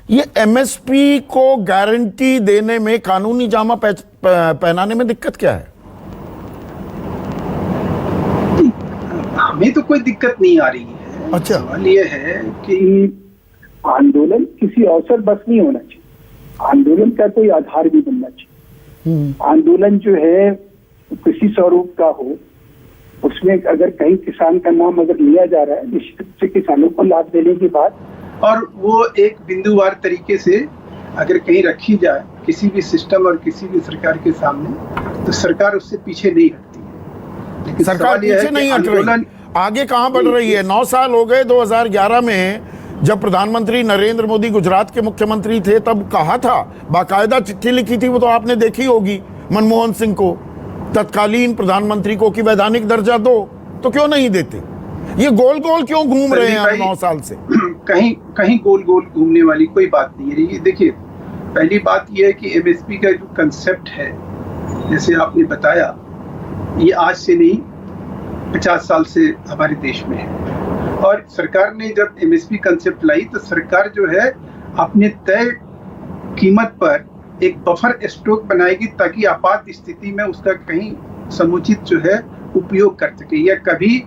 ये एमएसपी को गारंटी देने में, कानूनी जामा पहनाने में दिक्कत क्या है? हमें तो कोई दिक्कत नहीं आ रही है। अच्छा, सवाल ये है कि आंदोलन किसी अवसर बस नहीं होना चाहिए, आंदोलन का कोई आधार भी बनना चाहिए। आंदोलन जो है किसी स्वरूप का हो, उसमें अगर कहीं किसान का नाम अगर लिया जा रहा है, निश्चित रूप से किसानों को लाभ देने की बात, और वो एक बिंदुवार तरीके से अगर कहीं रखी जाए किसी भी सिस्टम और किसी भी सरकार के सामने, तो सरकार उससे पीछे नहीं हटती है। लेकिन सरकार पीछे नहीं हट रही, आगे कहां बढ़ रही है? 9 साल हो गए। 2011 में जब प्रधानमंत्री नरेंद्र मोदी गुजरात के मुख्यमंत्री थे, तब कहा था, बाकायदा चिट्ठी लिखी थी, वो तो आपने देखी होगी, मनमोहन सिंह को, तत्कालीन प्रधानमंत्री को, कि वैधानिक दर्जा दो। तो क्यों नहीं देते? ये गोल गोल क्यों घूम रहे हैं 9 साल से? कहीं गोल गोल घूमने वाली कोई बात नहीं है। देखिए, पहली बात यह है कि एमएसपी का जो कंसेप्ट है, जैसे आपने बताया, ये आज से नहीं 50 साल से हमारे देश में है। और सरकार ने जब एमएसपी कंसेप्ट लाई, तो सरकार जो है अपने तय कीमत पर एक बफर स्टॉक बनाएगी, ताकि आपात स्थिति में उसका कहीं समुचित जो है उपयोग कर सके, या कभी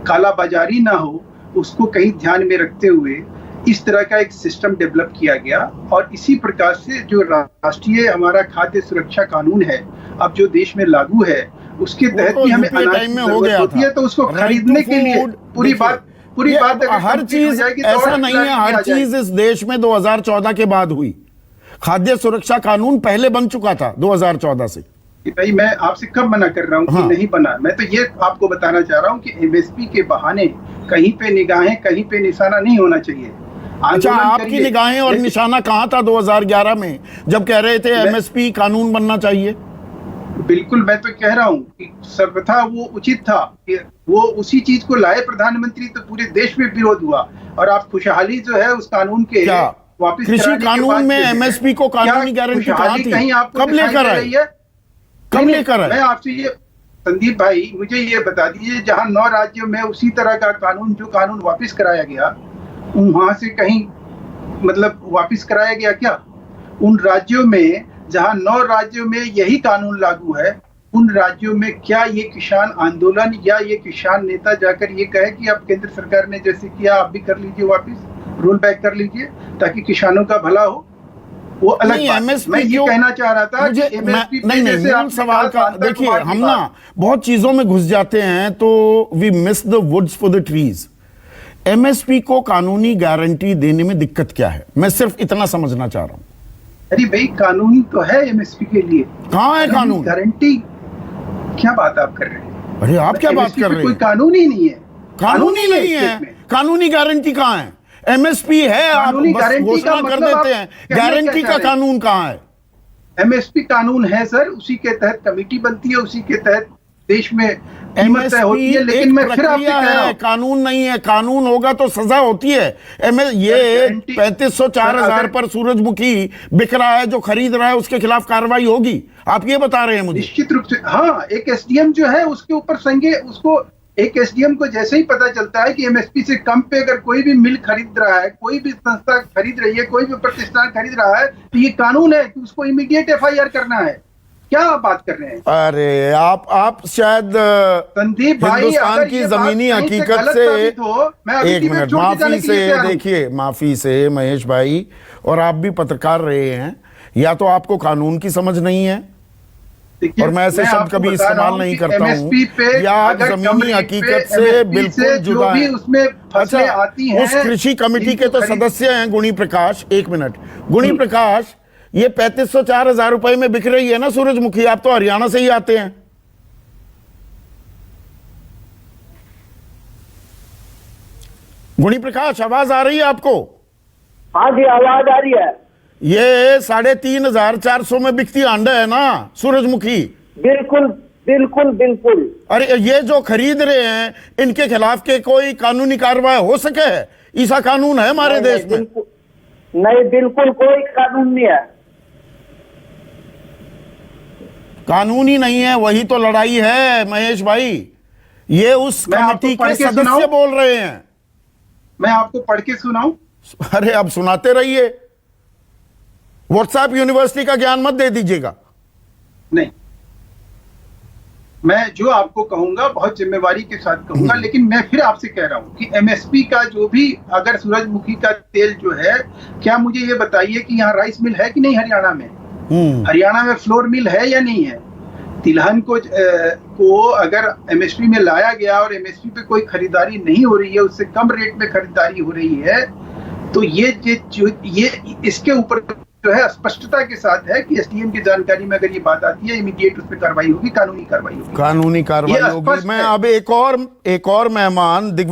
कालाबाजारी ना हो, उसको कहीं ध्यान में रखते हुए इस तरह का एक सिस्टम डेवलप किया गया। और इसी प्रकार से जो राष्ट्रीय हमारा खाद्य सुरक्षा कानून है, अब जो देश में लागू है, उसके तहत भी हमें अनाज की जरूरत होती है, तो उसको खरीदने के लिए पूरी बात हर चीज ऐसा नहीं है, हर चीज इस देश में 2014 के बाद हुई। खाद्य सुरक्षा कानून पहले बन चुका था 2014 से। भाई, मैं आपसे कब मना कर रहा हूँ कि नहीं बना? मैं तो ये आपको बताना चाह रहा हूँ कि एमएसपी के बहाने कहीं पे निगाहें, कहीं पे निशाना नहीं होना चाहिए। अच्छा, आपकी निगाहें और निशाना कहाँ था 2011 में, जब कह रहे थे एमएसपी कानून बनना चाहिए? बिल्कुल, मैं तो कह रहा हूँ कि सर्वथा वो उचित था कि वो उसी चीज को लाए प्रधानमंत्री, तो पूरे देश में विरोध हुआ। और आप खुशहाली जो है उस कानून के वापिस कृषि कानून में एमएसपी को कानूनी गारंटी कहाँ थी? कब लेकर आए? कब लेकर आए? मैं आपसे ये, संदीप भाई, मुझे ये बता दीजिए, जहाँ 9 राज्यों में उसी तरह का कानून, जो कानून वापिस कराया गया, वहां से कहीं मतलब वापिस कराया गया क्या? उन राज्यों में जहां 9 राज्यों में यही कानून लागू है, उन राज्यों में क्या ये किसान आंदोलन या ये किसान नेता जाकर ये कहे कि अब केंद्र सरकार ने जैसे किया आप भी कर लीजिए, वापिस रोल बैक कर लीजिए, ताकि किसानों का भला हो? वो अलग बात। मैं ये कहना चाह रहा था कि एमएसपी नहीं, सवाल का देखिए, हम ना बहुत चीजों में घुस जाते हैं, तो we miss the woods for the trees. MSP को कानूनी गारंटी देने में दिक्कत क्या है? मैं सिर्फ इतना समझना चाह रहा हूं। अरे भाई, कानून तो है एमएसपी के लिए। कहाँ है कानून? गारंटी क्या बात आप कर रहे हैं? अरे आप क्या बात कर रहे हैं? कोई कानून ही नहीं है। कानून ही नहीं है, कानूनी गारंटी कहाँ है? एमएसपी है, आप बस घोषणा कर देते हैं, गारंटी का कानून कहाँ है? एमएसपी कानून है सर, उसी के तहत कमेटी बनती है, उसी के तहत देश में कीमत तय होती है। लेकिन मैं फिर आपसे कह रहा हूं, कानून नहीं है। कानून होगा तो सजा होती है। ये 3504,000 पर सूरजमुखी बिक रहा है, जो खरीद रहा है उसके खिलाफ कार्रवाई होगी, आप ये बता रहे हैं मुझे? निश्चित रूप से हाँ। एक एसडीएम जो है उसके ऊपर उसको एक एसडीएम को जैसे ही पता चलता है कि एमएसपी से कम पे अगर कोई भी मिल खरीद रहा है, कोई भी संस्था खरीद रही है, कोई भी प्रतिष्ठान खरीद रहा है, तो ये कानून है कि उसको इमीडिएट एफआईआर करना है। क्या आप बात कर रहे हैं? अरे आप शायद संदीप भाई, हिंदुस्तान की जमीनी हकीकत से, एक मिनट, माफी से, देखिए, माफी से महेश भाई, और आप भी पत्रकार रहे हैं, या तो आपको कानून की समझ नहीं है, और मैं ऐसे शब्द कभी इस्तेमाल नहीं करता हूँ, या आप जमीनी हकीकत से बिल्कुल जुदा है। अच्छा, उस कृषि कमेटी के तो सदस्य हैं गुणी प्रकाश। एक मिनट, गुणी प्रकाश, ये 3504,000 रुपए में बिक रही है ना सूरजमुखी? आप तो हरियाणा से ही आते हैं। गुणी प्रकाश, आवाज आ रही है आपको? हाँ जी, आवाज आ रही है। ये 3,500-400 में बिकती अंडा है ना सूरजमुखी? बिल्कुल बिल्कुल बिल्कुल। अरे ये जो खरीद रहे हैं, इनके खिलाफ के कोई कानूनी कार्रवाई हो सके? ऐसा कानून है हमारे देश में? नहीं, बिल्कुल कोई कानून नहीं है। कानून ही नहीं है, वही तो लड़ाई है महेश भाई। ये उस कमेटी के सदस्य बोल रहे हैं। मैं आपको पढ़ के सुनाऊं? अरे अब सुनाते रहिए। व्हाट्सएप यूनिवर्सिटी का ज्ञान मत दे दीजिएगा। नहीं, मैं जो आपको कहूंगा बहुत जिम्मेवारी के साथ कहूंगा, लेकिन मैं फिर आपसे कह रहा हूं कि एमएसपी का जो भी, अगर सूरजमुखी का तेल जो है, क्या मुझे ये बताइए कि यहाँ राइस मिल है कि नहीं हरियाणा में? हरियाणा में फ्लोर मिल है या नहीं है? तिलहन को अगर एमएसपी में लाया गया और एमएसपी पे कोई खरीदारी नहीं हो रही है, उससे कम रेट में खरीदारी हो रही है, तो ये इसके ऊपर जो है स्पष्टता के साथ है कि एसडीएम की जानकारी में अगर ये बात आती है, इमीडिएट उस पर कार्रवाई होगी, कानूनी कार्रवाई होगी। कानूनी कार्रवाई होगी। मैं अब एक और मेहमान